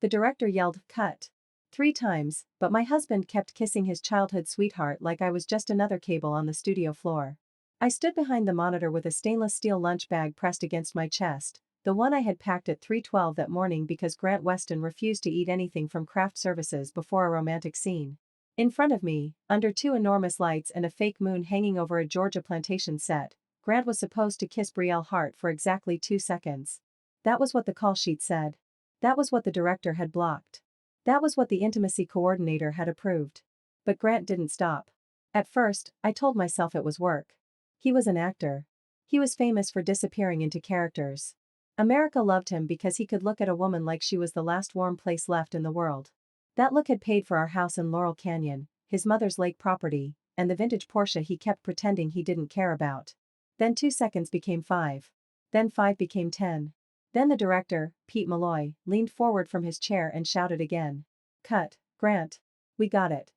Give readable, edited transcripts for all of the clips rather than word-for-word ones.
The director yelled, "Cut." 3 times, but my husband kept kissing his childhood sweetheart like I was just another cable on the studio floor. I stood behind the monitor with a stainless steel lunch bag pressed against my chest, the one I had packed at 3:12 that morning because Grant Weston refused to eat anything from craft services before a romantic scene. In front of me, under 2 enormous lights and a fake moon hanging over a Georgia plantation set, Grant was supposed to kiss Brielle Hart for exactly 2 seconds. That was what the call sheet said. That was what the director had blocked. That was what the intimacy coordinator had approved. But Grant didn't stop. At first, I told myself it was work. He was an actor. He was famous for disappearing into characters. America loved him because he could look at a woman like she was the last warm place left in the world. That look had paid for our house in Laurel Canyon, his mother's lake property, and the vintage Porsche he kept pretending he didn't care about. Then 2 seconds became 5. Then 5 became 10. Then the director, Pete Malloy, leaned forward from his chair and shouted again. "Cut, Grant. We got it."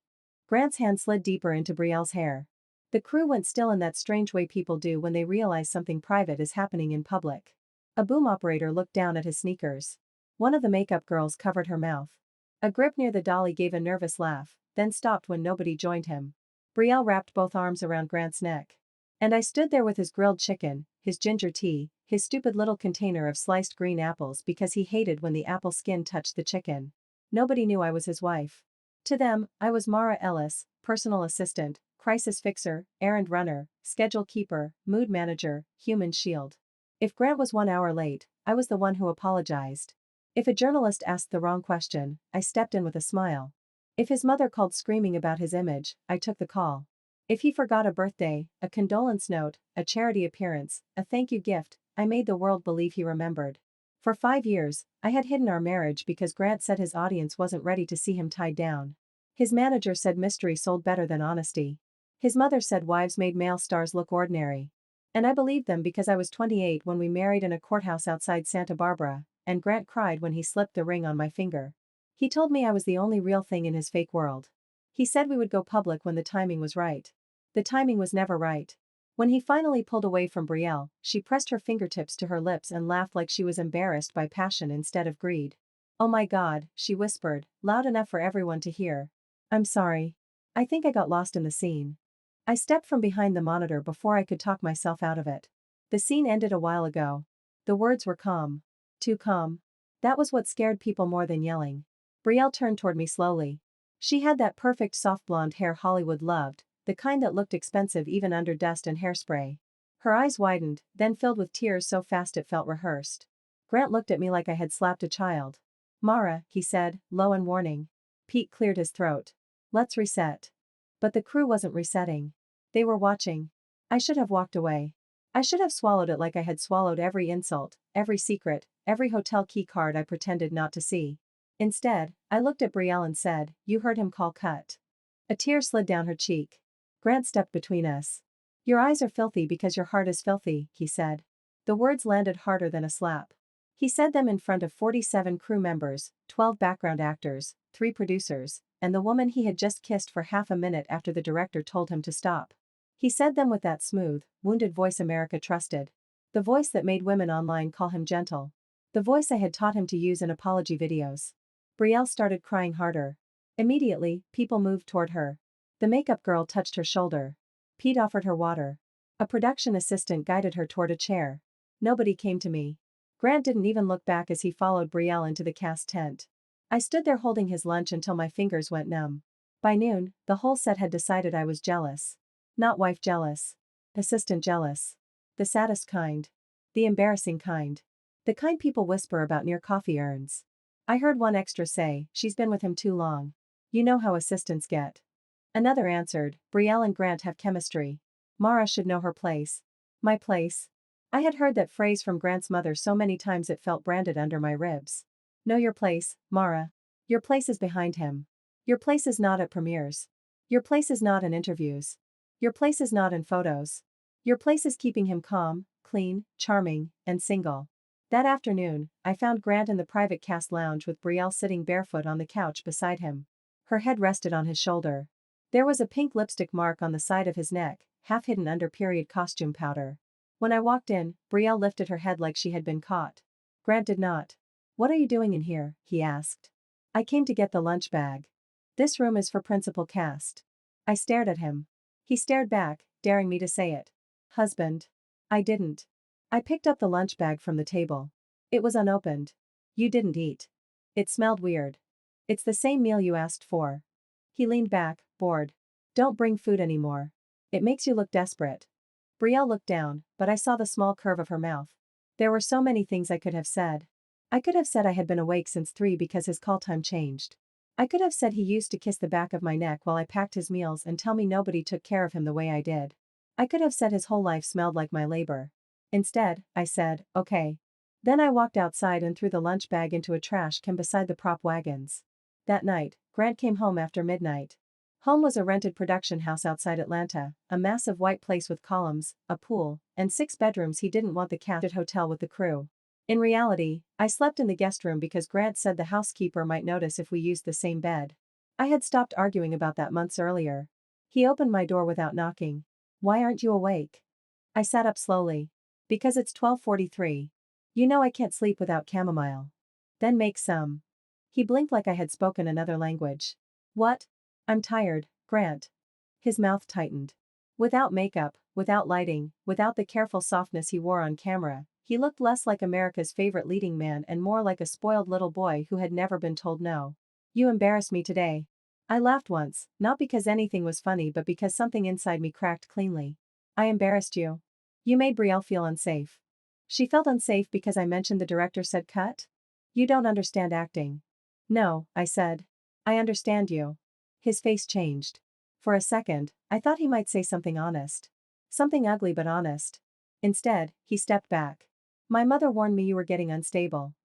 Grant's hand slid deeper into Brielle's hair. The crew went still in that strange way people do when they realize something private is happening in public. A boom operator looked down at his sneakers. One of the makeup girls covered her mouth. A grip near the dolly gave a nervous laugh, then stopped when nobody joined him. Brielle wrapped both arms around Grant's neck. And I stood there with his grilled chicken, his ginger tea, his stupid little container of sliced green apples because he hated when the apple skin touched the chicken. Nobody knew I was his wife. To them, I was Mara Ellis, personal assistant, crisis fixer, errand runner, schedule keeper, mood manager, human shield. If Grant was 1 hour late, I was the one who apologized. If a journalist asked the wrong question, I stepped in with a smile. If his mother called screaming about his image, I took the call. If he forgot a birthday, a condolence note, a charity appearance, a thank you gift, I made the world believe he remembered. For 5 years, I had hidden our marriage because Grant said his audience wasn't ready to see him tied down. His manager said mystery sold better than honesty. His mother said wives made male stars look ordinary. And I believed them because I was 28 when we married in a courthouse outside Santa Barbara, and Grant cried when he slipped the ring on my finger. He told me I was the only real thing in his fake world. He said we would go public when the timing was right. The timing was never right. When he finally pulled away from Brielle, she pressed her fingertips to her lips and laughed like she was embarrassed by passion instead of greed. "Oh my God," she whispered, loud enough for everyone to hear. "I'm sorry. I think I got lost in the scene." I stepped from behind the monitor before I could talk myself out of it. The scene ended a while ago. The words were calm. Too calm. That was what scared people more than yelling. Brielle turned toward me slowly. She had that perfect soft blonde hair Hollywood loved, the kind that looked expensive even under dust and hairspray. Her eyes widened, then filled with tears so fast it felt rehearsed. Grant looked at me like I had slapped a child. "Mara," he said, low and warning. Pete cleared his throat. "Let's reset." But the crew wasn't resetting. They were watching. I should have walked away. I should have swallowed it like I had swallowed every insult, every secret, every hotel key card I pretended not to see. Instead, I looked at Brielle and said, "You heard him call cut." A tear slid down her cheek. Grant stepped between us. "Your eyes are filthy because your heart is filthy," he said. The words landed harder than a slap. He said them in front of 47 crew members, 12 background actors, 3 producers, and the woman he had just kissed for half a minute after the director told him to stop. He said them with that smooth, wounded voice America trusted. The voice that made women online call him gentle. The voice I had taught him to use in apology videos. Brielle started crying harder. Immediately, people moved toward her. The makeup girl touched her shoulder. Pete offered her water. A production assistant guided her toward a chair. Nobody came to me. Grant didn't even look back as he followed Brielle into the cast tent. I stood there holding his lunch until my fingers went numb. By noon, the whole set had decided I was jealous. Not wife jealous. Assistant jealous. The saddest kind. The embarrassing kind. The kind people whisper about near coffee urns. I heard one extra say, "She's been with him too long." You know how assistants get. Another answered, "Brielle and Grant have chemistry. Mara should know her place." My place? I had heard that phrase from Grant's mother so many times it felt branded under my ribs. Know your place, Mara. Your place is behind him. Your place is not at premieres. Your place is not in interviews. Your place is not in photos. Your place is keeping him calm, clean, charming, and single. That afternoon, I found Grant in the private cast lounge with Brielle sitting barefoot on the couch beside him. Her head rested on his shoulder. There was a pink lipstick mark on the side of his neck, half hidden under period costume powder. When I walked in, Brielle lifted her head like she had been caught. Grant did not. "What are you doing in here?" he asked. I came to get the lunch bag. This room is for principal cast. I stared at him. He stared back, daring me to say it. Husband. I didn't. I picked up the lunch bag from the table. It was unopened. You didn't eat. It smelled weird. It's the same meal you asked for. He leaned back, bored. Don't bring food anymore. It makes you look desperate. Brielle looked down, but I saw the small curve of her mouth. There were so many things I could have said. I could have said I had been awake since 3 because his call time changed. I could have said he used to kiss the back of my neck while I packed his meals and tell me nobody took care of him the way I did. I could have said his whole life smelled like my labor. Instead, I said, okay. Then I walked outside and threw the lunch bag into a trash can beside the prop wagons. That night, Grant came home after midnight. Home was a rented production house outside Atlanta, a massive white place with columns, a pool, and 6 bedrooms. He didn't want the cast at hotel with the crew. In reality, I slept in the guest room because Grant said the housekeeper might notice if we used the same bed. I had stopped arguing about that months earlier. He opened my door without knocking. Why aren't you awake? I sat up slowly. Because it's 12:43. You know I can't sleep without chamomile. Then make some. He blinked like I had spoken another language. What? I'm tired, Grant. His mouth tightened. Without makeup, without lighting, without the careful softness he wore on camera, he looked less like America's favorite leading man and more like a spoiled little boy who had never been told no. You embarrassed me today. I laughed once, not because anything was funny but because something inside me cracked cleanly. I embarrassed you. You made Brielle feel unsafe. She felt unsafe because I mentioned the director said cut? You don't understand acting. No, I said. I understand you. His face changed. For a second, I thought he might say something honest. Something ugly but honest. Instead, he stepped back. My mother warned me you were getting unstable.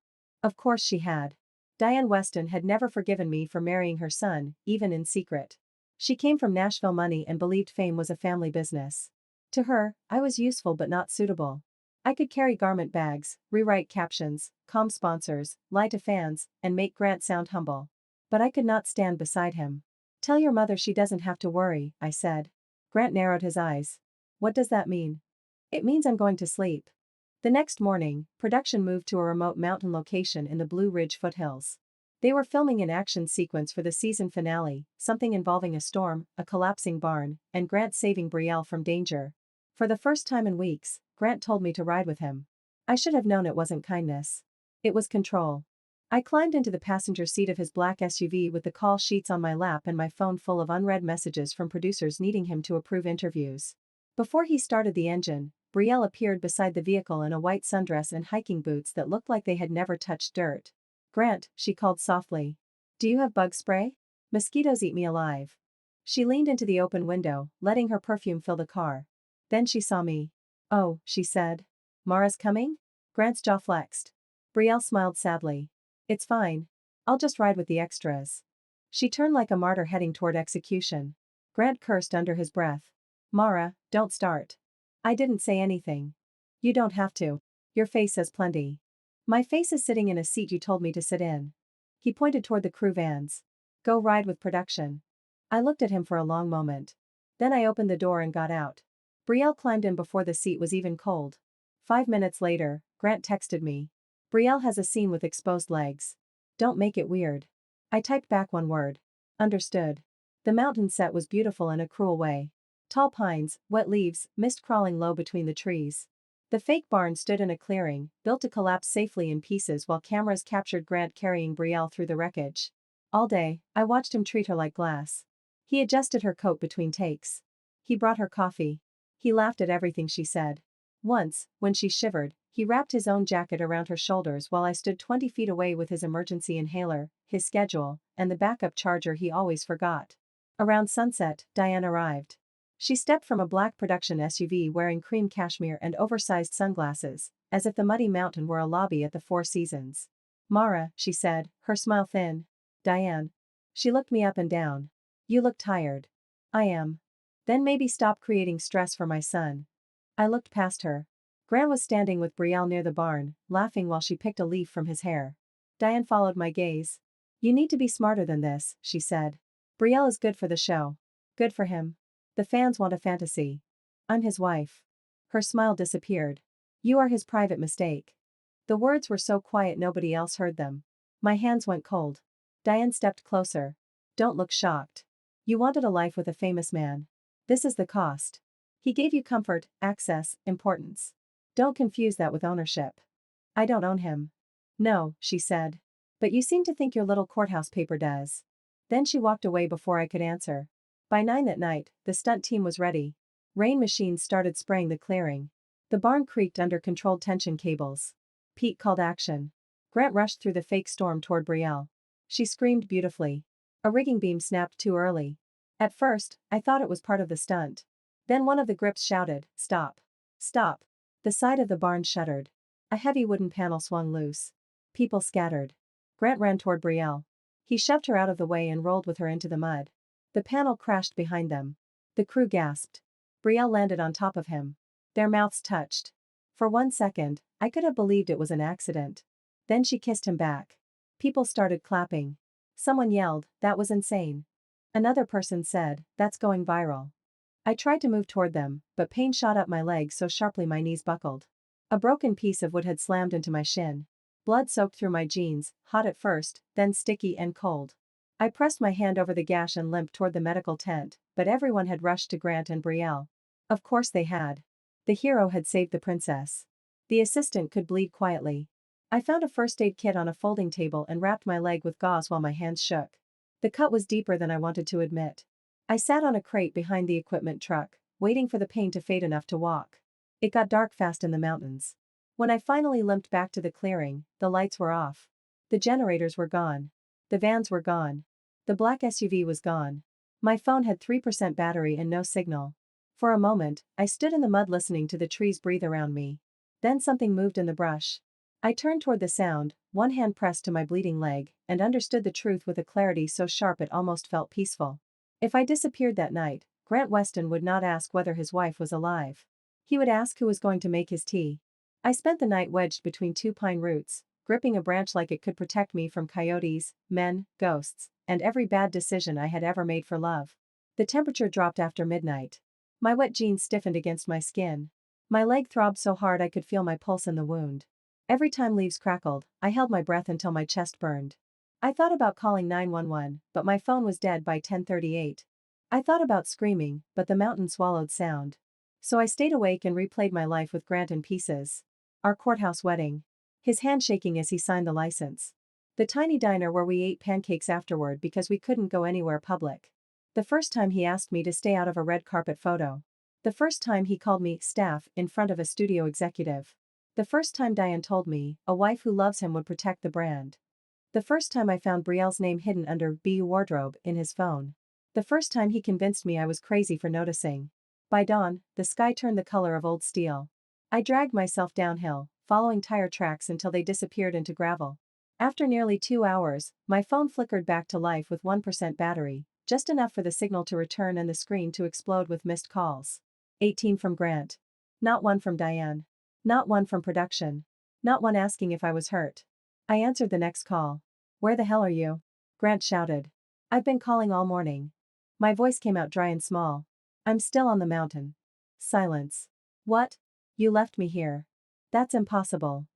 Of course she had. Diane Weston had never forgiven me for marrying her son, even in secret. She came from Nashville money and believed fame was a family business. To her, I was useful but not suitable. I could carry garment bags, rewrite captions, calm sponsors, lie to fans, and make Grant sound humble. But I could not stand beside him. Tell your mother she doesn't have to worry, I said. Grant narrowed his eyes. What does that mean? It means I'm going to sleep. The next morning, production moved to a remote mountain location in the Blue Ridge foothills. They were filming an action sequence for the season finale, something involving a storm, a collapsing barn, and Grant saving Brielle from danger. For the first time in weeks, Grant told me to ride with him. I should have known it wasn't kindness. It was control. I climbed into the passenger seat of his black SUV with the call sheets on my lap and my phone full of unread messages from producers needing him to approve interviews. Before he started the engine, Brielle appeared beside the vehicle in a white sundress and hiking boots that looked like they had never touched dirt. Grant, she called softly. Do you have bug spray? Mosquitoes eat me alive. She leaned into the open window, letting her perfume fill the car. Then she saw me. Oh, she said. Mara's coming? Grant's jaw flexed. Brielle smiled sadly. It's fine. I'll just ride with the extras. She turned like a martyr heading toward execution. Grant cursed under his breath. Mara, don't start. I didn't say anything. You don't have to. Your face says plenty. My face is sitting in a seat you told me to sit in. He pointed toward the crew vans. Go ride with production. I looked at him for a long moment. Then I opened the door and got out. Brielle climbed in before the seat was even cold. 5 minutes later, Grant texted me. Brielle has a scene with exposed legs. Don't make it weird. I typed back one word. Understood. The mountain set was beautiful in a cruel way. Tall pines, wet leaves, mist crawling low between the trees. The fake barn stood in a clearing, built to collapse safely in pieces while cameras captured Grant carrying Brielle through the wreckage. All day, I watched him treat her like glass. He adjusted her coat between takes. He brought her coffee. He laughed at everything she said. Once, when she shivered, he wrapped his own jacket around her shoulders while I stood 20 feet away with his emergency inhaler, his schedule, and the backup charger he always forgot. Around sunset, Diane arrived. She stepped from a black production SUV wearing cream cashmere and oversized sunglasses, as if the muddy mountain were a lobby at the Four Seasons. Mara, she said, her smile thin. Diane. She looked me up and down. You look tired. I am. Then maybe stop creating stress for my son. I looked past her. Grant was standing with Brielle near the barn, laughing while she picked a leaf from his hair. Diane followed my gaze. You need to be smarter than this, she said. Brielle is good for the show. Good for him. The fans want a fantasy. I'm his wife. Her smile disappeared. You are his private mistake. The words were so quiet nobody else heard them. My hands went cold. Diane stepped closer. Don't look shocked. You wanted a life with a famous man. This is the cost. He gave you comfort, access, importance. Don't confuse that with ownership. I don't own him. No, she said. But you seem to think your little courthouse paper does. Then she walked away before I could answer. By 9 that night, the stunt team was ready. Rain machines started spraying the clearing. The barn creaked under controlled tension cables. Pete called action. Grant rushed through the fake storm toward Brielle. She screamed beautifully. A rigging beam snapped too early. At first, I thought it was part of the stunt. Then one of the grips shouted, "Stop! Stop!" The side of the barn shuddered. A heavy wooden panel swung loose. People scattered. Grant ran toward Brielle. He shoved her out of the way and rolled with her into the mud. The panel crashed behind them. The crew gasped. Brielle landed on top of him. Their mouths touched. For 1 second, I could have believed it was an accident. Then she kissed him back. People started clapping. Someone yelled, "That was insane." Another person said, "That's going viral." I tried to move toward them, but pain shot up my legs so sharply my knees buckled. A broken piece of wood had slammed into my shin. Blood soaked through my jeans, hot at first, then sticky and cold. I pressed my hand over the gash and limped toward the medical tent, but everyone had rushed to Grant and Brielle. Of course they had. The hero had saved the princess. The assistant could bleed quietly. I found a first aid kit on a folding table and wrapped my leg with gauze while my hands shook. The cut was deeper than I wanted to admit. I sat on a crate behind the equipment truck, waiting for the pain to fade enough to walk. It got dark fast in the mountains. When I finally limped back to the clearing, the lights were off. The generators were gone. The vans were gone. The black SUV was gone. My phone had 3% battery and no signal. For a moment, I stood in the mud listening to the trees breathe around me. Then something moved in the brush. I turned toward the sound, one hand pressed to my bleeding leg, and understood the truth with a clarity so sharp it almost felt peaceful. If I disappeared that night, Grant Weston would not ask whether his wife was alive. He would ask who was going to make his tea. I spent the night wedged between two pine roots, gripping a branch like it could protect me from coyotes, men, ghosts, and every bad decision I had ever made for love. The temperature dropped after midnight. My wet jeans stiffened against my skin. My leg throbbed so hard I could feel my pulse in the wound. Every time leaves crackled, I held my breath until my chest burned. I thought about calling 911, but my phone was dead by 10:38. I thought about screaming, but the mountain swallowed sound. So I stayed awake and replayed my life with Grant in pieces. Our courthouse wedding. His hand shaking as he signed the license. The tiny diner where we ate pancakes afterward because we couldn't go anywhere public. The first time he asked me to stay out of a red carpet photo. The first time he called me staff in front of a studio executive. The first time Diane told me a wife who loves him would protect the brand. The first time I found Brielle's name hidden under BU wardrobe in his phone. The first time he convinced me I was crazy for noticing. By dawn, the sky turned the color of old steel. I dragged myself downhill, following tire tracks until they disappeared into gravel. After nearly 2 hours, my phone flickered back to life with 1% battery, just enough for the signal to return and the screen to explode with missed calls. 18 from Grant. Not one from Diane. Not one from production. Not one asking if I was hurt. I answered the next call. "Where the hell are you?" Grant shouted. "I've been calling all morning." My voice came out dry and small. "I'm still on the mountain." Silence. "What? You left me here." "That's impossible."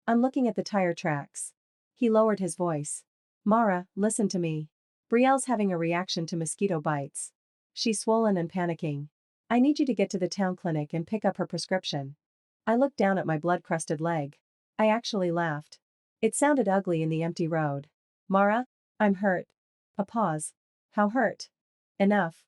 "I'm looking at the tire tracks." He lowered his voice. "Mara, listen to me. Brielle's having a reaction to mosquito bites. She's swollen and panicking. I need you to get to the town clinic and pick up her prescription." I looked down at my blood-crusted leg. I actually laughed. It sounded ugly in the empty road. "Mara? I'm hurt." A pause. "How hurt?" "Enough."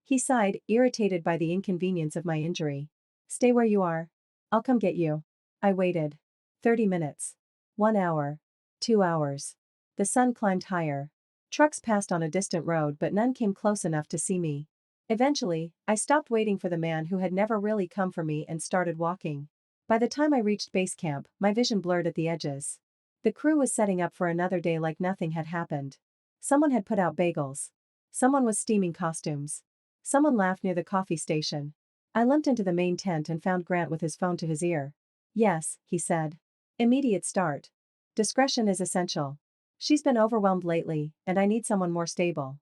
He sighed, irritated by the inconvenience of my injury. "Stay where you are. I'll come get you." I waited. 30 minutes. 1 hour. 2 hours. The sun climbed higher. Trucks passed on a distant road but none came close enough to see me. Eventually, I stopped waiting for the man who had never really come for me and started walking. By the time I reached base camp, my vision blurred at the edges. The crew was setting up for another day like nothing had happened. Someone had put out bagels. Someone was steaming costumes. Someone laughed near the coffee station. I limped into the main tent and found Grant with his phone to his ear. "Yes," he said. "Immediate start. Discretion is essential. She's been overwhelmed lately, and I need someone more stable."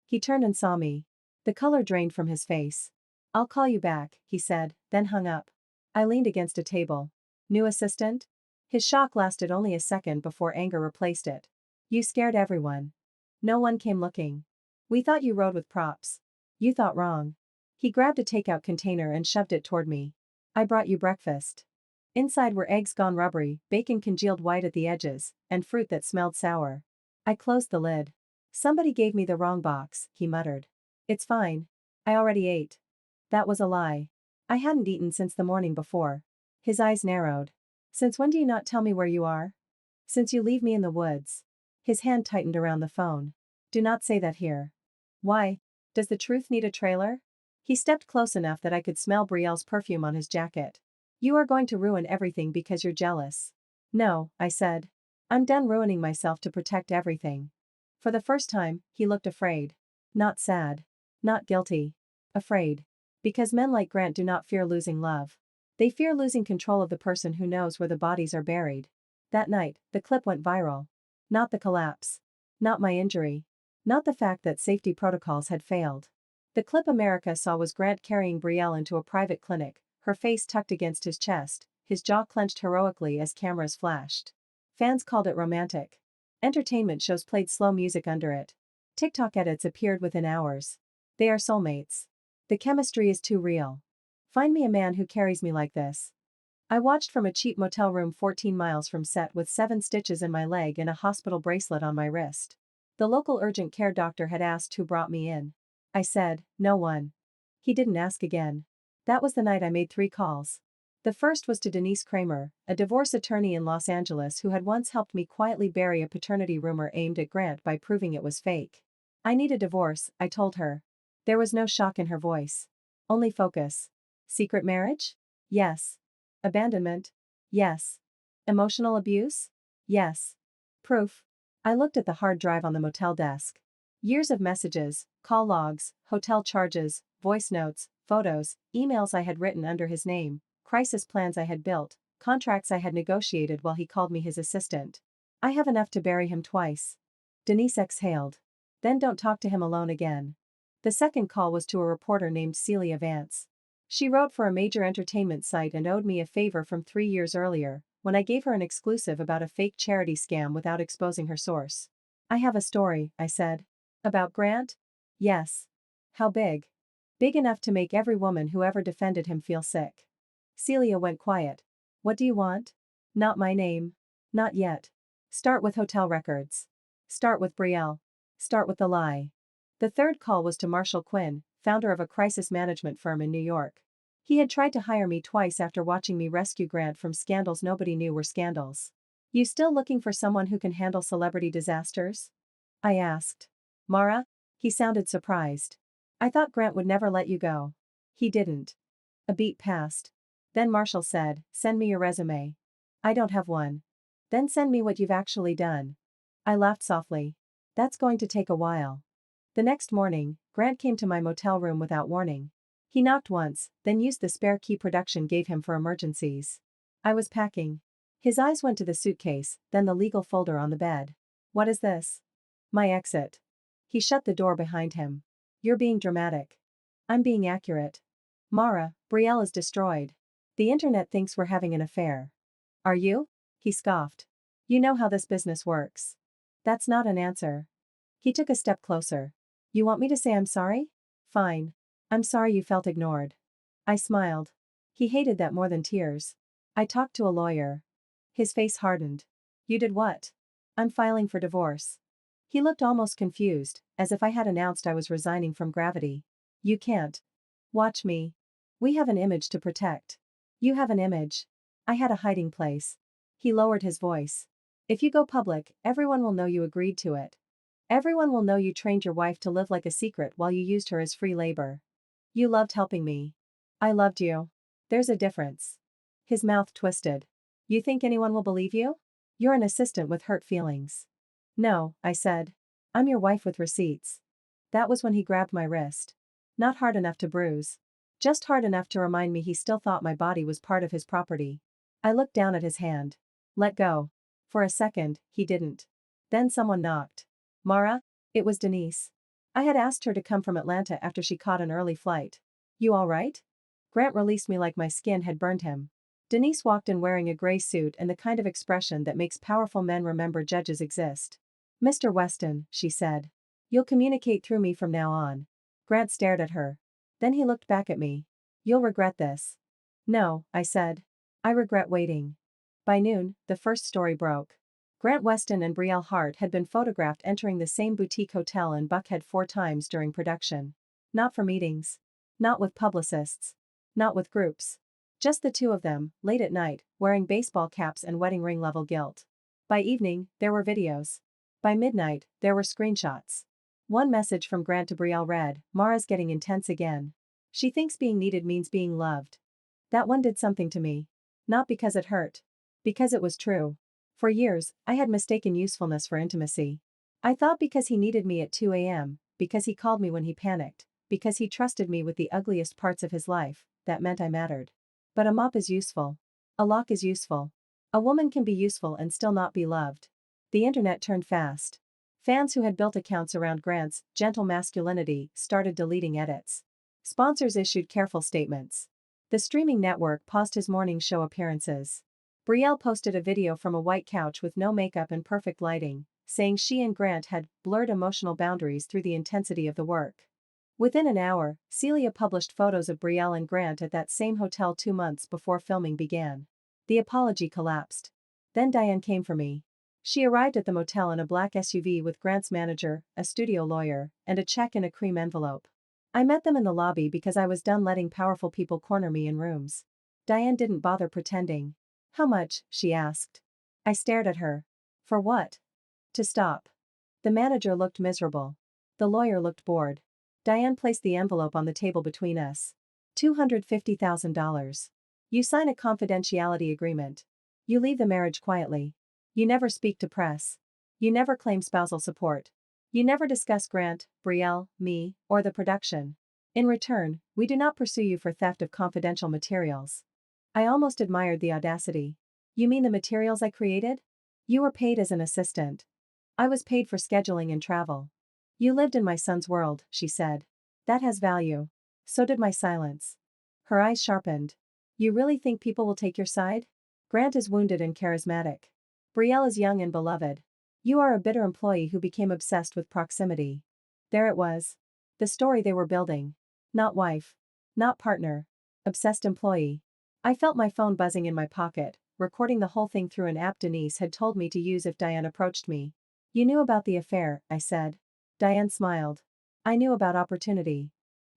He turned and saw me. The color drained from his face. "I'll call you back," he said, then hung up. I leaned against a table. "New assistant?" His shock lasted only a second before anger replaced it. "You scared everyone." No one came looking. We thought you rode with props. You thought wrong. He grabbed a takeout container and shoved it toward me. I brought you breakfast. Inside were eggs gone rubbery, bacon congealed white at the edges, and fruit that smelled sour. I closed the lid. Somebody gave me the wrong box, he muttered. It's fine. I already ate. That was a lie. I hadn't eaten since the morning before. His eyes narrowed. Since when do you not tell me where you are? Since you leave me in the woods. His hand tightened around the phone. Do not say that here. Why? Does the truth need a trailer? He stepped close enough that I could smell Brielle's perfume on his jacket. You are going to ruin everything because you're jealous. No, I said. I'm done ruining myself to protect everything. For the first time, he looked afraid. Not sad. Not guilty. Afraid. Because men like Grant do not fear losing love. They fear losing control of the person who knows where the bodies are buried. That night, the clip went viral. Not the collapse. Not my injury. Not the fact that safety protocols had failed. The clip America saw was Grant carrying Brielle into a private clinic, her face tucked against his chest, his jaw clenched heroically as cameras flashed. Fans called it romantic. Entertainment shows played slow music under it. TikTok edits appeared within hours. They are soulmates. The chemistry is too real. Find me a man who carries me like this. I watched from a cheap motel room 14 miles from set with 7 stitches in my leg and a hospital bracelet on my wrist. The local urgent care doctor had asked who brought me in. I said, no one. He didn't ask again. That was the night I made 3 calls. The first was to Denise Kramer, a divorce attorney in Los Angeles who had once helped me quietly bury a paternity rumor aimed at Grant by proving it was fake. I need a divorce, I told her. There was no shock in her voice. Only focus. Secret marriage? Yes. Abandonment? Yes. Emotional abuse? Yes. Proof? I looked at the hard drive on the motel desk. Years of messages, call logs, hotel charges, voice notes, photos, emails I had written under his name, crisis plans I had built, contracts I had negotiated while he called me his assistant. I have enough to bury him twice. Denise exhaled. Then don't talk to him alone again. The second call was to a reporter named Celia Vance. She wrote for a major entertainment site and owed me a favor from 3 years earlier, when I gave her an exclusive about a fake charity scam without exposing her source. I have a story, I said. About Grant? Yes. How big? Big enough to make every woman who ever defended him feel sick. Celia went quiet. What do you want? Not my name. Not yet. Start with hotel records. Start with Brielle. Start with the lie. The third call was to Marshall Quinn, founder of a crisis management firm in New York. He had tried to hire me twice after watching me rescue Grant from scandals nobody knew were scandals. You still looking for someone who can handle celebrity disasters? I asked. Mara? He sounded surprised. I thought Grant would never let you go. He didn't. A beat passed. Then Marshall said, send me your resume. I don't have one. Then send me what you've actually done. I laughed softly. That's going to take a while. The next morning, Grant came to my motel room without warning. He knocked once, then used the spare key production gave him for emergencies. I was packing. His eyes went to the suitcase, then the legal folder on the bed. What is this? My exit. He shut the door behind him. You're being dramatic. I'm being accurate. Mara, Brielle is destroyed. The internet thinks we're having an affair. Are you? He scoffed. You know how this business works. That's not an answer. He took a step closer. You want me to say I'm sorry? Fine. I'm sorry you felt ignored. I smiled. He hated that more than tears. I talked to a lawyer. His face hardened. You did what? I'm filing for divorce. He looked almost confused, as if I had announced I was resigning from Gravity. You can't. Watch me. We have an image to protect. You have an image. I had a hiding place. He lowered his voice. If you go public, everyone will know you agreed to it. Everyone will know you trained your wife to live like a secret while you used her as free labor. You loved helping me. I loved you. There's a difference. His mouth twisted. You think anyone will believe you? You're an assistant with hurt feelings. No, I said. I'm your wife with receipts. That was when he grabbed my wrist. Not hard enough to bruise. Just hard enough to remind me he still thought my body was part of his property. I looked down at his hand. Let go. For a second, he didn't. Then someone knocked. Mara? It was Denise. I had asked her to come from Atlanta after she caught an early flight. You all right? Grant released me like my skin had burned him. Denise walked in wearing a gray suit and the kind of expression that makes powerful men remember judges exist. Mr. Weston, she said. You'll communicate through me from now on. Grant stared at her. Then he looked back at me. You'll regret this. No, I said. I regret waiting. By noon, the first story broke. Grant Weston and Brielle Hart had been photographed entering the same boutique hotel in Buckhead 4 times during production. Not for meetings. Not with publicists. Not with groups. Just the two of them, late at night, wearing baseball caps and wedding ring level gilt. By evening, there were videos. By midnight, there were screenshots. One message from Grant to Brielle read, "Mara's getting intense again. She thinks being needed means being loved." That one did something to me. Not because it hurt. Because it was true. For years, I had mistaken usefulness for intimacy. I thought because he needed me at 2 a.m., because he called me when he panicked, because he trusted me with the ugliest parts of his life, that meant I mattered. But a mop is useful. A lock is useful. A woman can be useful and still not be loved. The internet turned fast. Fans who had built accounts around Grant's gentle masculinity started deleting edits. Sponsors issued careful statements. The streaming network paused his morning show appearances. Brielle posted a video from a white couch with no makeup and perfect lighting, saying she and Grant had blurred emotional boundaries through the intensity of the work. Within an hour, Celia published photos of Brielle and Grant at that same hotel 2 months before filming began. The apology collapsed. Then Diane came for me. She arrived at the motel in a black SUV with Grant's manager, a studio lawyer, and a check in a cream envelope. I met them in the lobby because I was done letting powerful people corner me in rooms. Diane didn't bother pretending. How much? She asked. I stared at her. For what? To stop. The manager looked miserable. The lawyer looked bored. Diane placed the envelope on the table between us. $250,000. You sign a confidentiality agreement. You leave the marriage quietly. You never speak to press. You never claim spousal support. You never discuss Grant, Brielle, me, or the production. In return, we do not pursue you for theft of confidential materials. I almost admired the audacity. You mean the materials I created? You were paid as an assistant. I was paid for scheduling and travel. You lived in my son's world, she said. That has value. So did my silence. Her eyes sharpened. You really think people will take your side? Grant is wounded and charismatic. Brielle is young and beloved. You are a bitter employee who became obsessed with proximity. There it was. The story they were building. Not wife. Not partner. Obsessed employee. I felt my phone buzzing in my pocket, recording the whole thing through an app Denise had told me to use if Diane approached me. You knew about the affair, I said. Diane smiled. I knew about opportunity.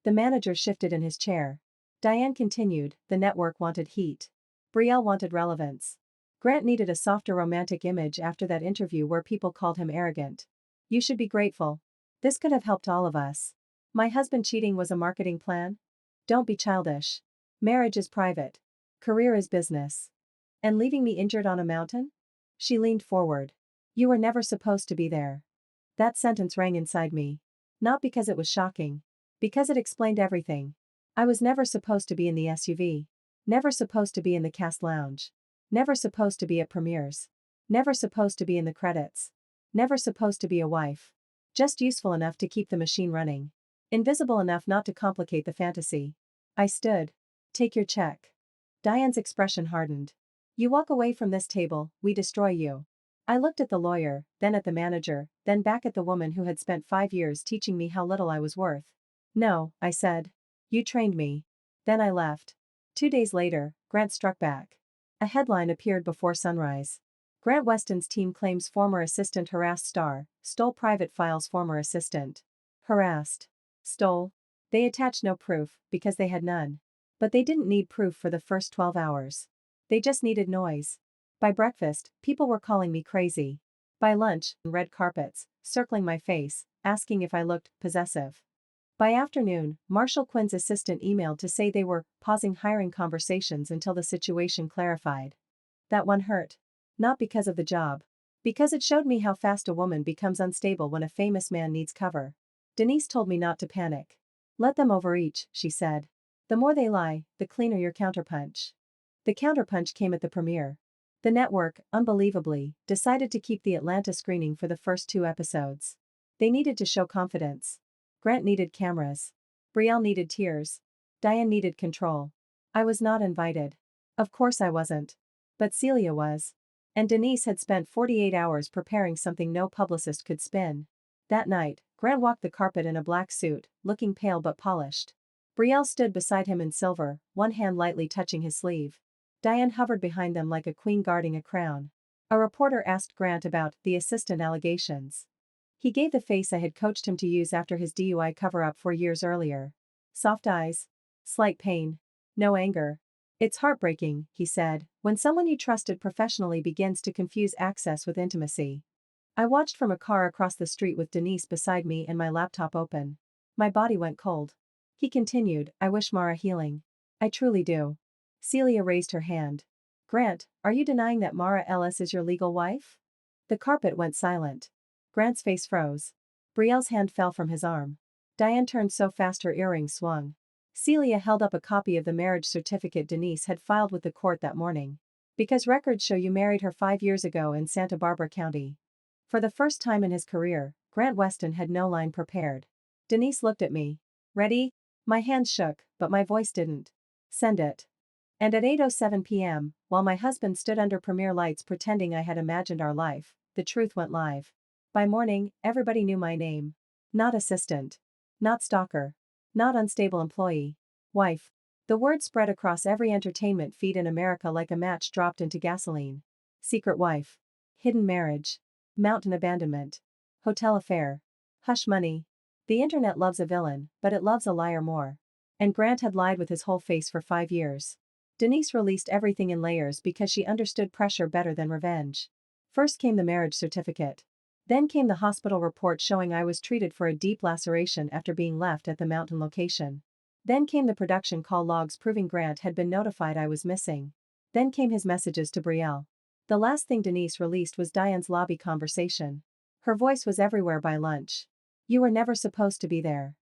The manager shifted in his chair. Diane continued, the network wanted heat. Brielle wanted relevance. Grant needed a softer romantic image after that interview where people called him arrogant. You should be grateful. This could have helped all of us. My husband cheating was a marketing plan? Don't be childish. Marriage is private. Career is business. And leaving me injured on a mountain? She leaned forward. You were never supposed to be there. That sentence rang inside me. Not because it was shocking. Because it explained everything. I was never supposed to be in the SUV. Never supposed to be in the cast lounge. Never supposed to be at premieres. Never supposed to be in the credits. Never supposed to be a wife. Just useful enough to keep the machine running. Invisible enough not to complicate the fantasy. I stood. Take your check. Diane's expression hardened. You walk away from this table, we destroy you. I looked at the lawyer, then at the manager, then back at the woman who had spent 5 years teaching me how little I was worth. No, I said. You trained me. Then I left. 2 days later, Grant struck back. A headline appeared before sunrise. Grant Weston's team claims former assistant harassed star, stole private files former assistant. Harassed. Stole. They attached no proof, because they had none. But they didn't need proof for the first 12 hours. They just needed noise. By breakfast, people were calling me crazy. By lunch, red carpets, circling my face, asking if I looked possessive. By afternoon, Marshall Quinn's assistant emailed to say they were pausing hiring conversations until the situation clarified. That one hurt. Not because of the job. Because it showed me how fast a woman becomes unstable when a famous man needs cover. Denise told me not to panic. Let them overreach, she said. The more they lie, the cleaner your counterpunch. The counterpunch came at the premiere. The network, unbelievably, decided to keep the Atlanta screening for the first 2 episodes. They needed to show confidence. Grant needed cameras. Brielle needed tears. Diane needed control. I was not invited. Of course I wasn't. But Celia was. And Denise had spent 48 hours preparing something no publicist could spin. That night, Grant walked the carpet in a black suit, looking pale but polished. Brielle stood beside him in silver, one hand lightly touching his sleeve. Diane hovered behind them like a queen guarding a crown. A reporter asked Grant about the assistant allegations. He gave the face I had coached him to use after his DUI cover-up 4 years earlier. Soft eyes. Slight pain. No anger. It's heartbreaking, he said, when someone you trusted professionally begins to confuse access with intimacy. I watched from a car across the street with Denise beside me and my laptop open. My body went cold. He continued, I wish Mara healing. I truly do. Celia raised her hand. Grant, are you denying that Mara Ellis is your legal wife? The carpet went silent. Grant's face froze. Brielle's hand fell from his arm. Diane turned so fast her earrings swung. Celia held up a copy of the marriage certificate Denise had filed with the court that morning. Because records show you married her 5 years ago in Santa Barbara County. For the first time in his career, Grant Weston had no line prepared. Denise looked at me. Ready? My hands shook, but my voice didn't. Send it. And at 8:07 p.m., while my husband stood under premiere lights pretending I had imagined our life, the truth went live. By morning, everybody knew my name. Not assistant. Not stalker. Not unstable employee. Wife. The word spread across every entertainment feed in America like a match dropped into gasoline. Secret wife. Hidden marriage. Mountain abandonment. Hotel affair. Hush money. The internet loves a villain, but it loves a liar more. And Grant had lied with his whole face for 5 years. Denise released everything in layers because she understood pressure better than revenge. First came the marriage certificate. Then came the hospital report showing I was treated for a deep laceration after being left at the mountain location. Then came the production call logs proving Grant had been notified I was missing. Then came his messages to Brielle. The last thing Denise released was Diane's lobby conversation. Her voice was everywhere by lunch. You were never supposed to be there.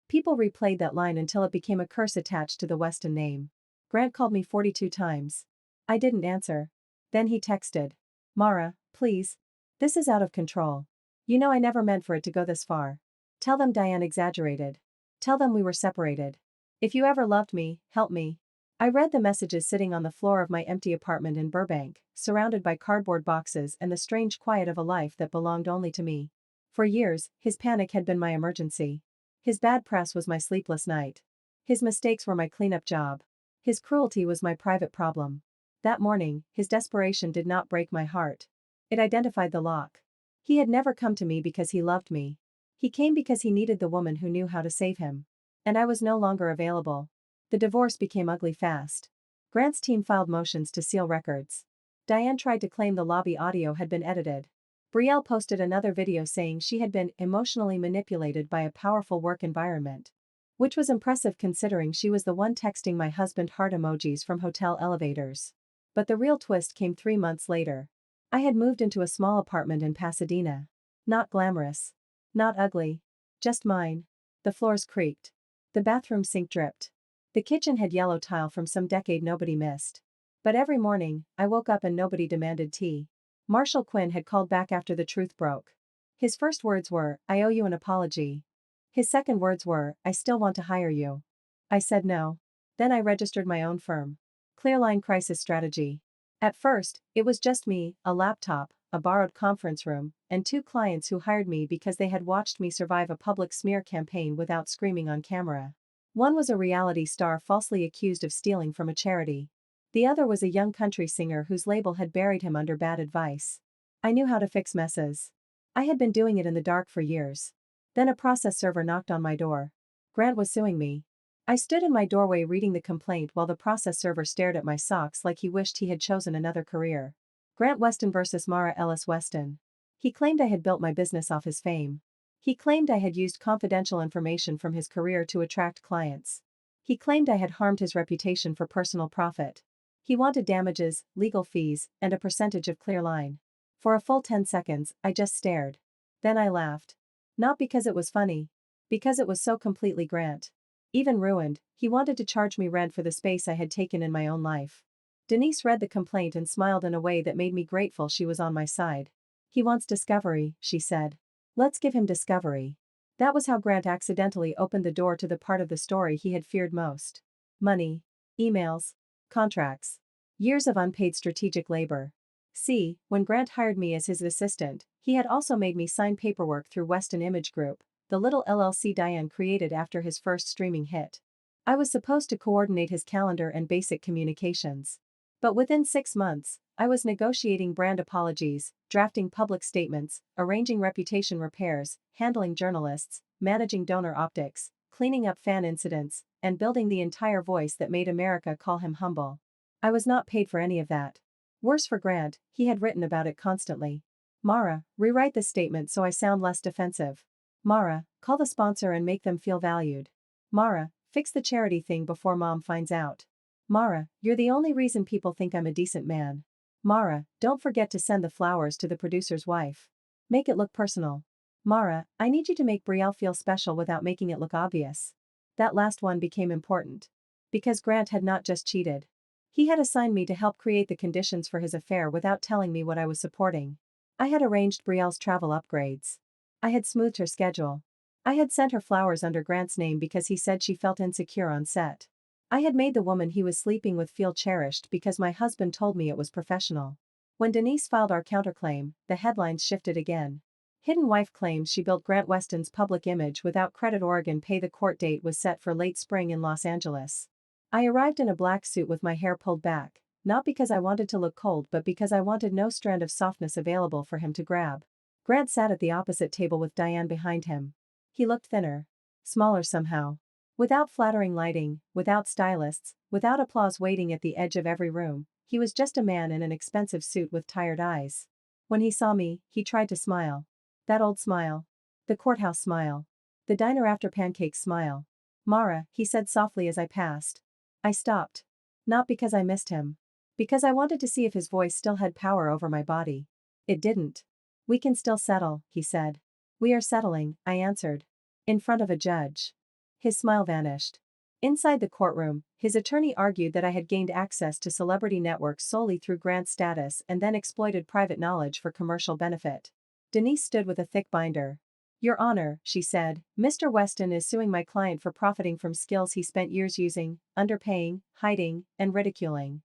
People replayed that line until it became a curse attached to the Weston name. Grant called me 42 times. I didn't answer. Then he texted. Mara, please. This is out of control. You know I never meant for it to go this far. Tell them Diane exaggerated. Tell them we were separated. If you ever loved me, help me. I read the messages sitting on the floor of my empty apartment in Burbank, surrounded by cardboard boxes and the strange quiet of a life that belonged only to me. For years, his panic had been my emergency. His bad press was my sleepless night. His mistakes were my cleanup job. His cruelty was my private problem. That morning, his desperation did not break my heart. It identified the lock. He had never come to me because he loved me. He came because he needed the woman who knew how to save him. And I was no longer available. The divorce became ugly fast. Grant's team filed motions to seal records. Diane tried to claim the lobby audio had been edited. Brielle posted another video saying she had been emotionally manipulated by a powerful work environment. Which was impressive considering she was the one texting my husband heart emojis from hotel elevators. But the real twist came 3 months later. I had moved into a small apartment in Pasadena. Not glamorous. Not ugly. Just mine. The floors creaked. The bathroom sink dripped. The kitchen had yellow tile from some decade nobody missed. But every morning, I woke up and nobody demanded tea. Marshall Quinn had called back after the truth broke. His first words were, I owe you an apology. His second words were, I still want to hire you. I said no. Then I registered my own firm. Clearline Crisis Strategy. At first, it was just me, a laptop, a borrowed conference room, and 2 clients who hired me because they had watched me survive a public smear campaign without screaming on camera. One was a reality star falsely accused of stealing from a charity. The other was a young country singer whose label had buried him under bad advice. I knew how to fix messes. I had been doing it in the dark for years. Then a process server knocked on my door. Grant was suing me. I stood in my doorway reading the complaint while the process server stared at my socks like he wished he had chosen another career. Grant Weston versus Mara Ellis Weston. He claimed I had built my business off his fame. He claimed I had used confidential information from his career to attract clients. He claimed I had harmed his reputation for personal profit. He wanted damages, legal fees, and a percentage of Clearline. For a full 10 seconds, I just stared. Then I laughed. Not because it was funny. Because it was so completely Grant. Even ruined, he wanted to charge me rent for the space I had taken in my own life. Denise read the complaint and smiled in a way that made me grateful she was on my side. He wants discovery, she said. Let's give him discovery. That was how Grant accidentally opened the door to the part of the story he had feared most. Money. Emails. Contracts. Years of unpaid strategic labor. See, when Grant hired me as his assistant, he had also made me sign paperwork through Weston Image Group, the little LLC Diane created after his first streaming hit. I was supposed to coordinate his calendar and basic communications. But within 6 months, I was negotiating brand apologies, drafting public statements, arranging reputation repairs, handling journalists, managing donor optics, cleaning up fan incidents, and building the entire voice that made America call him humble. I was not paid for any of that. Worse for Grant, he had written about it constantly. Mara, rewrite this statement so I sound less defensive. Mara, call the sponsor and make them feel valued. Mara, fix the charity thing before mom finds out. Mara, you're the only reason people think I'm a decent man. Mara, don't forget to send the flowers to the producer's wife. Make it look personal. Mara, I need you to make Brielle feel special without making it look obvious. That last one became important. Because Grant had not just cheated. He had assigned me to help create the conditions for his affair without telling me what I was supporting. I had arranged Brielle's travel upgrades. I had smoothed her schedule. I had sent her flowers under Grant's name because he said she felt insecure on set. I had made the woman he was sleeping with feel cherished because my husband told me it was professional. When Denise filed our counterclaim, the headlines shifted again. Hidden wife claims she built Grant Weston's public image without credit. Oregon pay. The court date was set for late spring in Los Angeles. I arrived in a black suit with my hair pulled back, not because I wanted to look cold but because I wanted no strand of softness available for him to grab. Grant sat at the opposite table with Diane behind him. He looked thinner. Smaller somehow. Without flattering lighting, without stylists, without applause waiting at the edge of every room, he was just a man in an expensive suit with tired eyes. When he saw me, he tried to smile. That old smile. The courthouse smile. The diner after pancakes smile. Mara, he said softly as I passed. I stopped. Not because I missed him. Because I wanted to see if his voice still had power over my body. It didn't. We can still settle, he said. We are settling, I answered. In front of a judge. His smile vanished. Inside the courtroom, his attorney argued that I had gained access to celebrity networks solely through Grant's status and then exploited private knowledge for commercial benefit. Denise stood with a thick binder. Your Honor, she said, Mr. Weston is suing my client for profiting from skills he spent years using, underpaying, hiding, and ridiculing.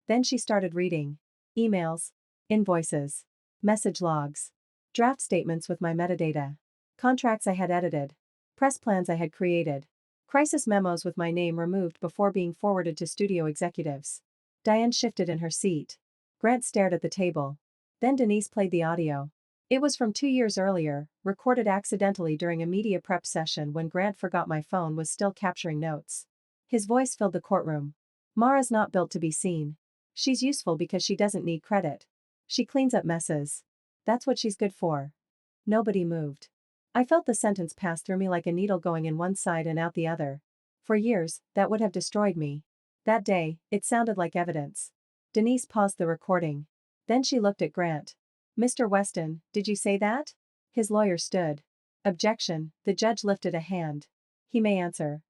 Then she started reading. Emails. Invoices. Message logs. Draft statements with my metadata. Contracts I had edited. Press plans I had created. Crisis memos with my name removed before being forwarded to studio executives. Diane shifted in her seat. Grant stared at the table. Then Denise played the audio. It was from 2 years earlier, recorded accidentally during a media prep session when Grant forgot my phone was still capturing notes. His voice filled the courtroom. Mara's not built to be seen. She's useful because she doesn't need credit. She cleans up messes. That's what she's good for. Nobody moved. I felt the sentence pass through me like a needle going in one side and out the other. For years, that would have destroyed me. That day, it sounded like evidence. Denise paused the recording. Then she looked at Grant. Mr. Weston, did you say that? His lawyer stood. Objection, the judge lifted a hand. He may answer.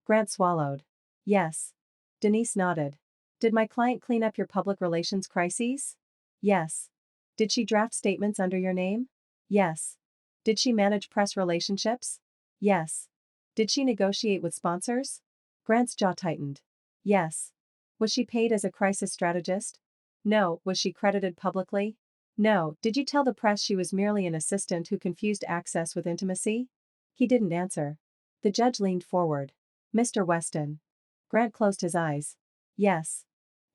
Grant swallowed. Yes. Denise nodded. Did my client clean up your public relations crises? Yes. Did she draft statements under your name? Yes. Did she manage press relationships? Yes. Did she negotiate with sponsors? Grant's jaw tightened. Yes. Was she paid as a crisis strategist? No. Was she credited publicly? No. Did you tell the press she was merely an assistant who confused access with intimacy? He didn't answer. The judge leaned forward. Mr. Weston. Grant closed his eyes. Yes.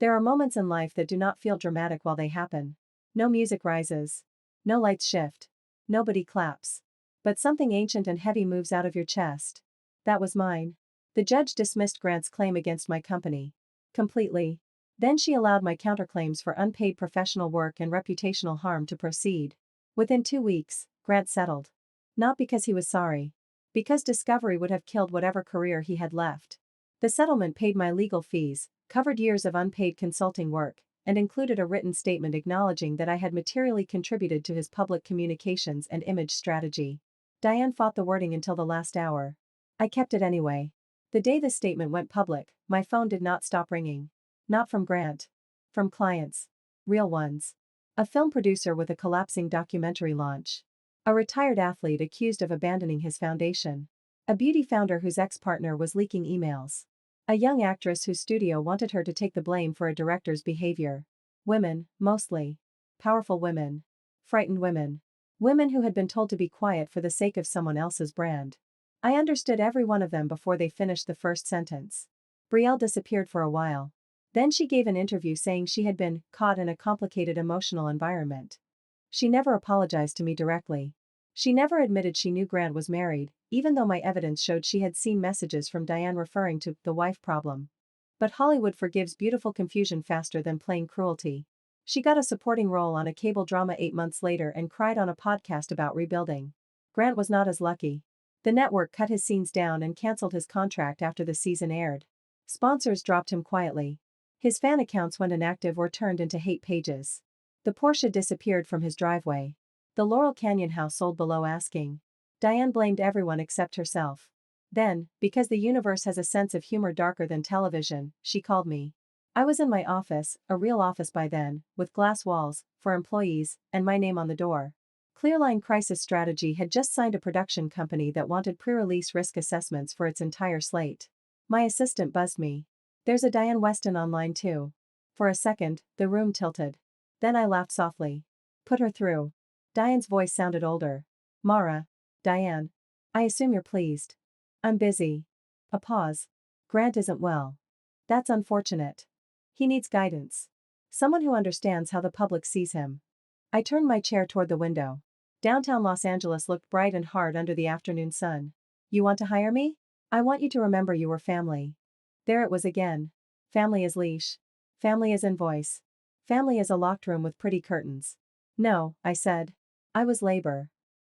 There are moments in life that do not feel dramatic while they happen. No music rises. No lights shift. Nobody claps. But something ancient and heavy moves out of your chest. That was mine. The judge dismissed Grant's claim against my company. Completely. Then she allowed my counterclaims for unpaid professional work and reputational harm to proceed. Within 2 weeks, Grant settled. Not because he was sorry. Because discovery would have killed whatever career he had left. The settlement paid my legal fees, covered years of unpaid consulting work, and included a written statement acknowledging that I had materially contributed to his public communications and image strategy. Diane fought the wording until the last hour. I kept it anyway. The day the statement went public, my phone did not stop ringing. Not from Grant. From clients. Real ones. A film producer with a collapsing documentary launch. A retired athlete accused of abandoning his foundation. A beauty founder whose ex-partner was leaking emails. A young actress whose studio wanted her to take the blame for a director's behavior. Women, mostly. powerful women, frightened women, women who had been told to be quiet for the sake of someone else's brand. I understood every one of them before they finished the first sentence. Brielle disappeared for a while. Then she gave an interview saying she had been caught in a complicated emotional environment. She never apologized to me directly. She never admitted she knew Grant was married, even though my evidence showed she had seen messages from Diane referring to the wife problem. But Hollywood forgives beautiful confusion faster than plain cruelty. She got a supporting role on a cable drama 8 months later and cried on a podcast about rebuilding. Grant was not as lucky. The network cut his scenes down and canceled his contract after the season aired. Sponsors dropped him quietly. His fan accounts went inactive or turned into hate pages. The Porsche disappeared from his driveway. The Laurel Canyon house sold below asking. Diane blamed everyone except herself. Then, because the universe has a sense of humor darker than television, she called me. I was in my office, a real office by then, with glass walls, for employees, and my name on the door. Clearline Crisis Strategy had just signed a production company that wanted pre-release risk assessments for its entire slate. My assistant buzzed me. There's a Diane Weston online too. For a second, the room tilted. Then I laughed softly. Put her through. Diane's voice sounded older. Mara. Diane. I assume you're pleased. I'm busy. A pause. Grant isn't well. That's unfortunate. He needs guidance. Someone who understands how the public sees him. I turned my chair toward the window. Downtown Los Angeles looked bright and hard under the afternoon sun. You want to hire me? I want you to remember you were family. There it was again. Family as leash. Family as invoice. Family as a locked room with pretty curtains. No, I said. I was labor.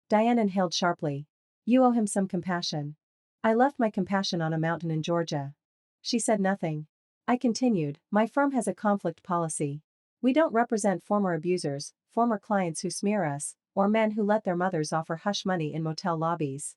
Diane inhaled sharply. You owe him some compassion. I left my compassion on a mountain in Georgia. She said nothing. I continued, my firm has a conflict policy. We don't represent former abusers, former clients who smear us, or men who let their mothers offer hush money in motel lobbies.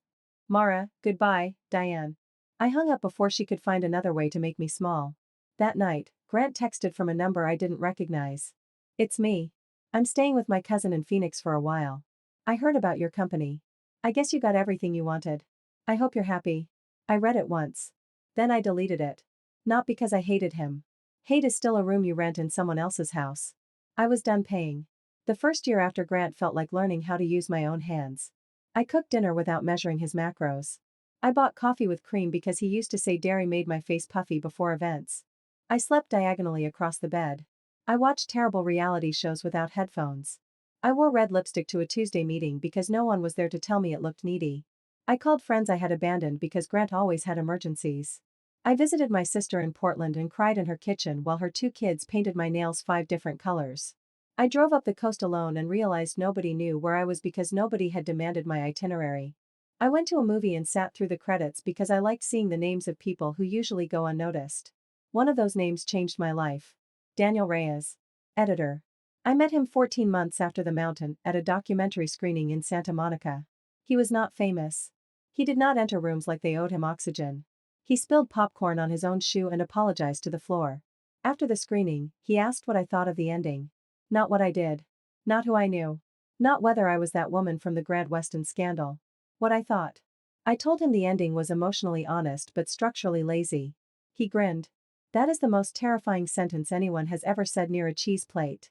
Mara, goodbye, Diane. I hung up before she could find another way to make me small. That night, Grant texted from a number I didn't recognize. It's me. I'm staying with my cousin in Phoenix for a while. I heard about your company. I guess you got everything you wanted. I hope you're happy. I read it once. Then I deleted it. Not because I hated him. Hate is still a room you rent in someone else's house. I was done paying. The first year after Grant felt like learning how to use my own hands. I cooked dinner without measuring his macros. I bought coffee with cream because he used to say dairy made my face puffy before events. I slept diagonally across the bed. I watched terrible reality shows without headphones. I wore red lipstick to a Tuesday meeting because no one was there to tell me it looked needy. I called friends I had abandoned because Grant always had emergencies. I visited my sister in Portland and cried in her kitchen while her 2 kids painted my nails 5 different colors. I drove up the coast alone and realized nobody knew where I was because nobody had demanded my itinerary. I went to a movie and sat through the credits because I liked seeing the names of people who usually go unnoticed. One of those names changed my life. Daniel Reyes. Editor. I met him 14 months after The Mountain at a documentary screening in Santa Monica. He was not famous. He did not enter rooms like they owed him oxygen. He spilled popcorn on his own shoe and apologized to the floor. After the screening, he asked what I thought of the ending. Not what I did. Not who I knew. Not whether I was that woman from the Grant Weston scandal. What I thought. I told him the ending was emotionally honest but structurally lazy. He grinned. That is the most terrifying sentence anyone has ever said near a cheese plate.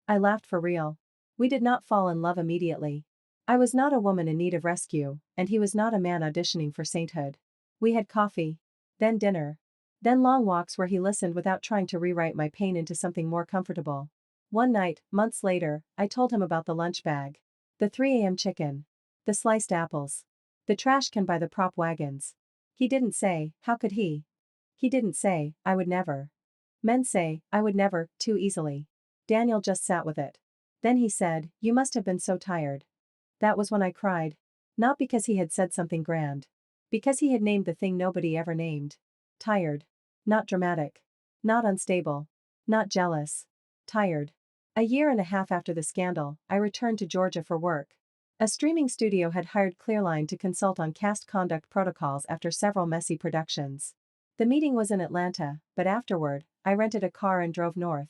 I laughed for real. We did not fall in love immediately. I was not a woman in need of rescue, and he was not a man auditioning for sainthood. We had coffee. Then dinner. Then long walks where he listened without trying to rewrite my pain into something more comfortable. One night, months later, I told him about the lunch bag. The 3 a.m. chicken. The sliced apples. The trash can by the prop wagons. He didn't say, how could he? He didn't say, I would never. Men say, I would never, too easily. Daniel just sat with it. Then he said, you must have been so tired. That was when I cried. Not because he had said something grand. Because he had named the thing nobody ever named. Tired. Not dramatic. Not unstable. Not jealous. Tired. A year and a half after the scandal, I returned to Georgia for work. A streaming studio had hired Clearline to consult on cast conduct protocols after several messy productions. The meeting was in Atlanta, but afterward, I rented a car and drove north.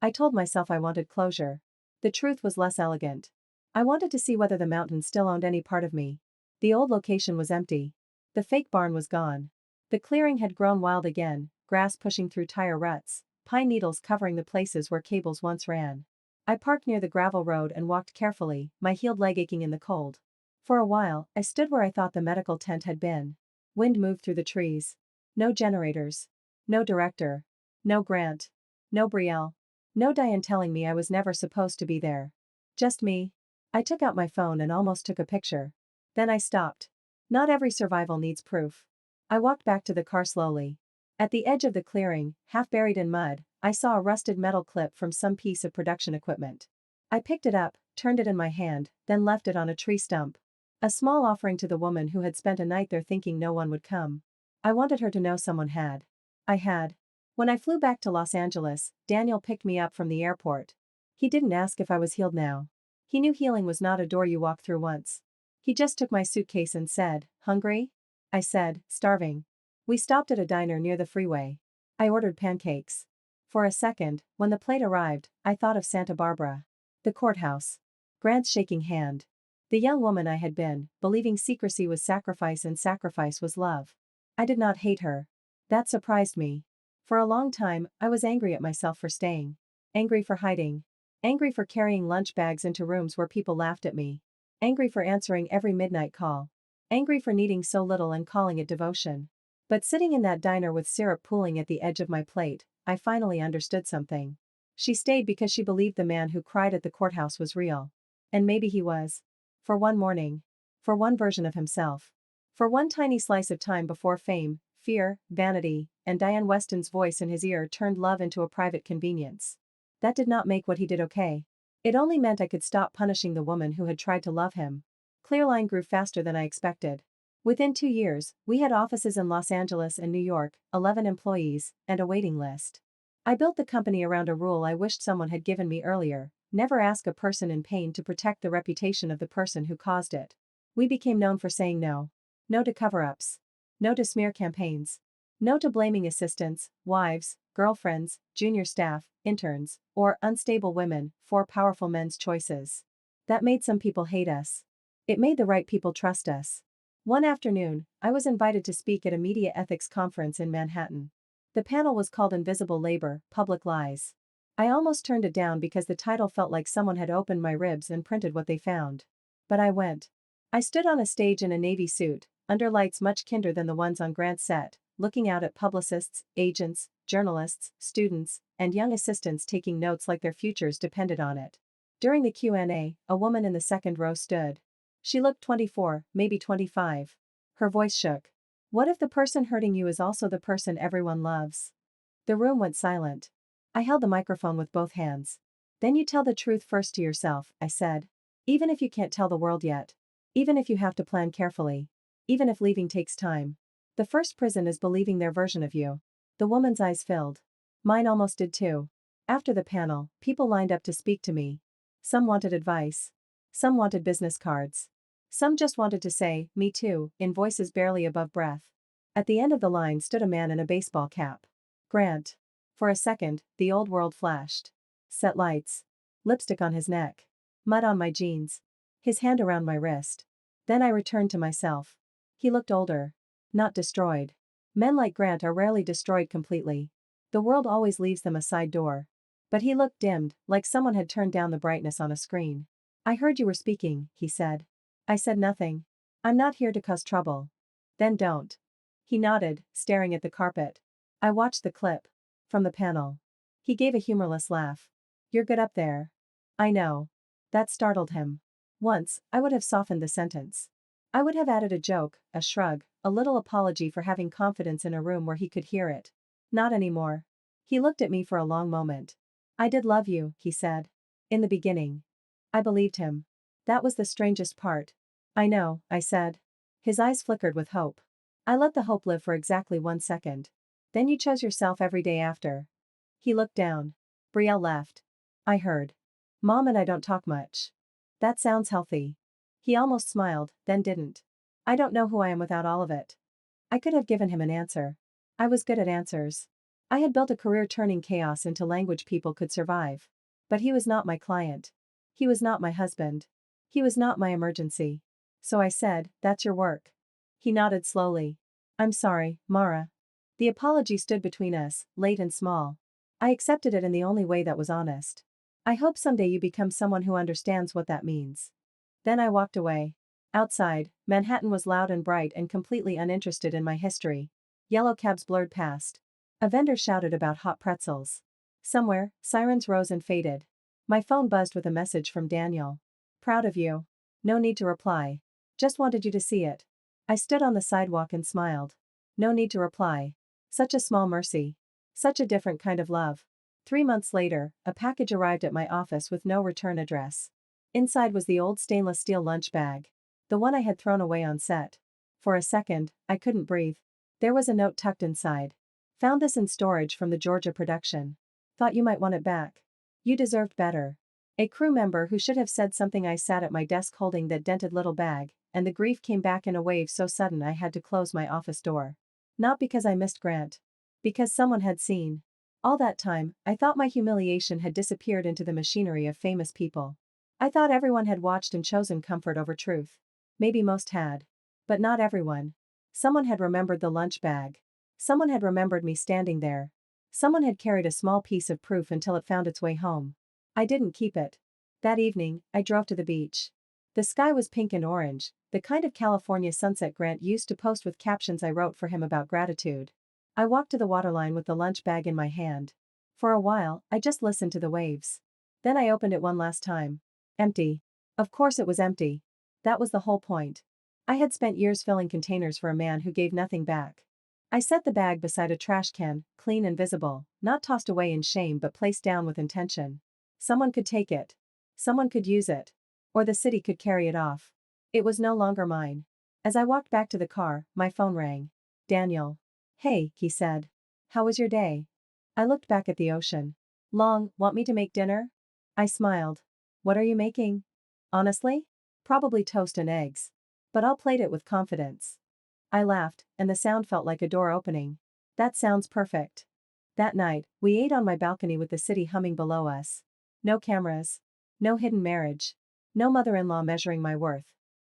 I told myself I wanted closure. The truth was less elegant. I wanted to see whether the mountain still owned any part of me. The old location was empty. The fake barn was gone. The clearing had grown wild again, grass pushing through tire ruts, pine needles covering the places where cables once ran. I parked near the gravel road and walked carefully, my heeled leg aching in the cold. For a while, I stood where I thought the medical tent had been. Wind moved through the trees. No generators. No director. No Grant. No Brielle. No Diane telling me I was never supposed to be there. Just me. I took out my phone and almost took a picture. Then I stopped. Not every survival needs proof. I walked back to the car slowly. At the edge of the clearing, half buried in mud, I saw a rusted metal clip from some piece of production equipment. I picked it up, turned it in my hand, then left it on a tree stump. A small offering to the woman who had spent a night there thinking no one would come. I wanted her to know someone had. I had. When I flew back to Los Angeles, Daniel picked me up from the airport. He didn't ask if I was healed now. He knew healing was not a door you walk through once. He just took my suitcase and said, "Hungry?" I said, "Starving." We stopped at a diner near the freeway. I ordered pancakes. For a second, when the plate arrived, I thought of Santa Barbara. The courthouse. Grant's shaking hand. The young woman I had been, believing secrecy was sacrifice and sacrifice was love. I did not hate her. That surprised me. For a long time, I was angry at myself for staying. Angry for hiding. Angry for carrying lunch bags into rooms where people laughed at me. Angry for answering every midnight call. Angry for needing so little and calling it devotion. But sitting in that diner with syrup pooling at the edge of my plate, I finally understood something. She stayed because she believed the man who cried at the courthouse was real. And maybe he was. For one morning. For one version of himself. For one tiny slice of time before fame, fear, vanity, and Diane Weston's voice in his ear turned love into a private convenience. That did not make what he did okay. It only meant I could stop punishing the woman who had tried to love him. Clearline grew faster than I expected. Within 2 years, we had offices in Los Angeles and New York, 11 employees, and a waiting list. I built the company around a rule I wished someone had given me earlier: never ask a person in pain to protect the reputation of the person who caused it. We became known for saying no. No to cover-ups. No to smear campaigns. No to blaming assistants, wives, girlfriends, junior staff, interns, or unstable women for powerful men's choices. That made some people hate us. It made the right people trust us. One afternoon, I was invited to speak at a media ethics conference in Manhattan. The panel was called Invisible Labor, Public Lies. I almost turned it down because the title felt like someone had opened my ribs and printed what they found. But I went. I stood on a stage in a navy suit, under lights much kinder than the ones on Grant's set, looking out at publicists, agents, journalists, students, and young assistants taking notes like their futures depended on it. During the Q&A, a woman in the second row stood. She looked 24, maybe 25. Her voice shook. What if the person hurting you is also the person everyone loves? The room went silent. I held the microphone with both hands. Then you tell the truth first to yourself, I said. Even if you can't tell the world yet. Even if you have to plan carefully. Even if leaving takes time. The first prison is believing their version of you. The woman's eyes filled. Mine almost did too. After the panel, people lined up to speak to me. Some wanted advice. Some wanted business cards. Some just wanted to say, "Me too," in voices barely above breath. At the end of the line stood a man in a baseball cap. Grant. For a second, the old world flashed. Set lights. Lipstick on his neck. Mud on my jeans. His hand around my wrist. Then I returned to myself. He looked older. Not destroyed. Men like Grant are rarely destroyed completely. The world always leaves them a side door. But he looked dimmed, like someone had turned down the brightness on a screen. I heard you were speaking, he said. I said nothing. I'm not here to cause trouble. Then don't. He nodded, staring at the carpet. I watched the clip. From the panel. He gave a humorless laugh. You're good up there. I know. That startled him. Once, I would have softened the sentence. I would have added a joke, a shrug, a little apology for having confidence in a room where he could hear it. Not anymore. He looked at me for a long moment. I did love you, he said. In the beginning. I believed him. That was the strangest part. I know, I said. His eyes flickered with hope. I let the hope live for exactly 1 second. Then you chose yourself every day after. He looked down. Brielle left. I heard. Mom and I don't talk much. That sounds healthy. He almost smiled, then didn't. I don't know who I am without all of it. I could have given him an answer. I was good at answers. I had built a career turning chaos into language people could survive. But he was not my client. He was not my husband. He was not my emergency. So I said, "That's your work." He nodded slowly. I'm sorry, Mara. The apology stood between us, late and small. I accepted it in the only way that was honest. I hope someday you become someone who understands what that means. Then I walked away. Outside, Manhattan was loud and bright and completely uninterested in my history. Yellow cabs blurred past. A vendor shouted about hot pretzels. Somewhere, sirens rose and faded. My phone buzzed with a message from Daniel. Proud of you. No need to reply. Just wanted you to see it. I stood on the sidewalk and smiled. No need to reply. Such a small mercy. Such a different kind of love. 3 months later, a package arrived at my office with no return address. Inside was the old stainless steel lunch bag. The one I had thrown away on set. For a second, I couldn't breathe. There was a note tucked inside. Found this in storage from the Georgia production. Thought you might want it back. You deserved better. A crew member who should have said something. I sat at my desk holding that dented little bag, and the grief came back in a wave so sudden I had to close my office door. Not because I missed Grant. Because someone had seen. All that time, I thought my humiliation had disappeared into the machinery of famous people. I thought everyone had watched and chosen comfort over truth. Maybe most had. But not everyone. Someone had remembered the lunch bag. Someone had remembered me standing there. Someone had carried a small piece of proof until it found its way home. I didn't keep it. That evening, I drove to the beach. The sky was pink and orange, the kind of California sunset Grant used to post with captions I wrote for him about gratitude. I walked to the waterline with the lunch bag in my hand. For a while, I just listened to the waves. Then I opened it one last time. Empty. Of course it was empty. That was the whole point. I had spent years filling containers for a man who gave nothing back. I set the bag beside a trash can, clean and visible, not tossed away in shame but placed down with intention. Someone could take it. Someone could use it. Or the city could carry it off. It was no longer mine. As I walked back to the car, my phone rang. Daniel. Hey, he said. How was your day? I looked back at the ocean. Long, want me to make dinner? I smiled. What are you making? Honestly? Probably toast and eggs. But I'll plate it with confidence. I laughed, and the sound felt like a door opening. That sounds perfect. That night, we ate on my balcony with the city humming below us. No cameras. No hidden marriage. No mother-in-law measuring my worth.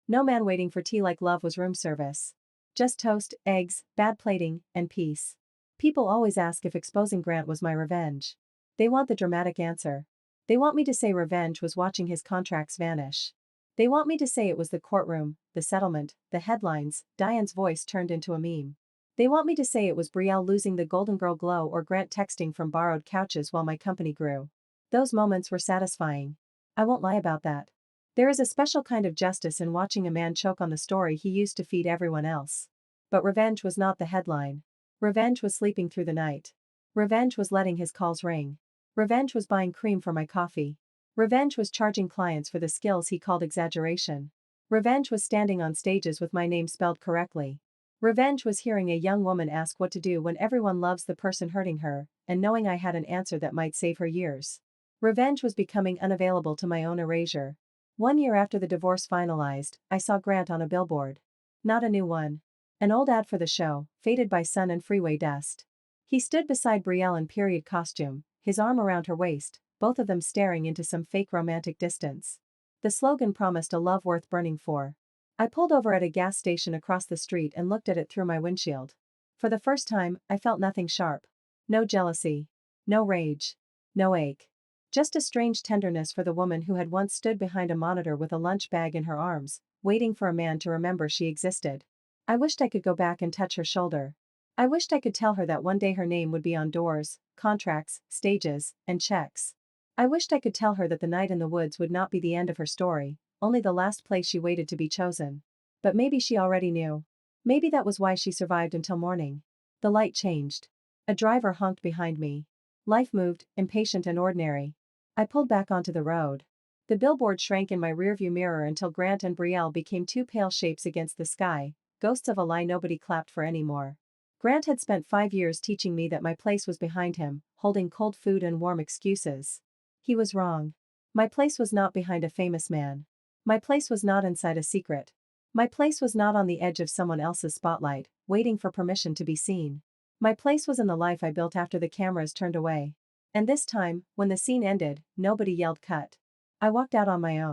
No man waiting for tea like love was room service. Just toast, eggs, bad plating, and peace. People always ask if exposing Grant was my revenge. They want the dramatic answer. They want me to say revenge was watching his contracts vanish. They want me to say it was the courtroom, the settlement, the headlines, Diane's voice turned into a meme. They want me to say it was Brielle losing the Golden Girl glow or Grant texting from borrowed couches while my company grew. Those moments were satisfying. I won't lie about that. There is a special kind of justice in watching a man choke on the story he used to feed everyone else. But revenge was not the headline. Revenge was sleeping through the night. Revenge was letting his calls ring. Revenge was buying cream for my coffee. Revenge was charging clients for the skills he called exaggeration. Revenge was standing on stages with my name spelled correctly. Revenge was hearing a young woman ask what to do when everyone loves the person hurting her, and knowing I had an answer that might save her years. Revenge was becoming unavailable to my own erasure. 1 year after the divorce finalized, I saw Grant on a billboard. Not a new one. An old ad for the show, faded by sun and freeway dust. He stood beside Brielle in period costume, his arm around her waist, both of them staring into some fake romantic distance. The slogan promised a love worth burning for. I pulled over at a gas station across the street and looked at it through my windshield. For the first time, I felt nothing sharp. No jealousy. No rage. No ache. Just a strange tenderness for the woman who had once stood behind a monitor with a lunch bag in her arms, waiting for a man to remember she existed. I wished I could go back and touch her shoulder. I wished I could tell her that one day her name would be on doors, contracts, stages, and checks. I wished I could tell her that the night in the woods would not be the end of her story, only the last place she waited to be chosen. But maybe she already knew. Maybe that was why she survived until morning. The light changed. A driver honked behind me. Life moved, impatient and ordinary. I pulled back onto the road. The billboard shrank in my rearview mirror until Grant and Brielle became two pale shapes against the sky, ghosts of a lie nobody clapped for anymore. Grant had spent 5 years teaching me that my place was behind him, holding cold food and warm excuses. He was wrong. My place was not behind a famous man. My place was not inside a secret. My place was not on the edge of someone else's spotlight, waiting for permission to be seen. My place was in the life I built after the cameras turned away. And this time, when the scene ended, nobody yelled cut. I walked out on my own.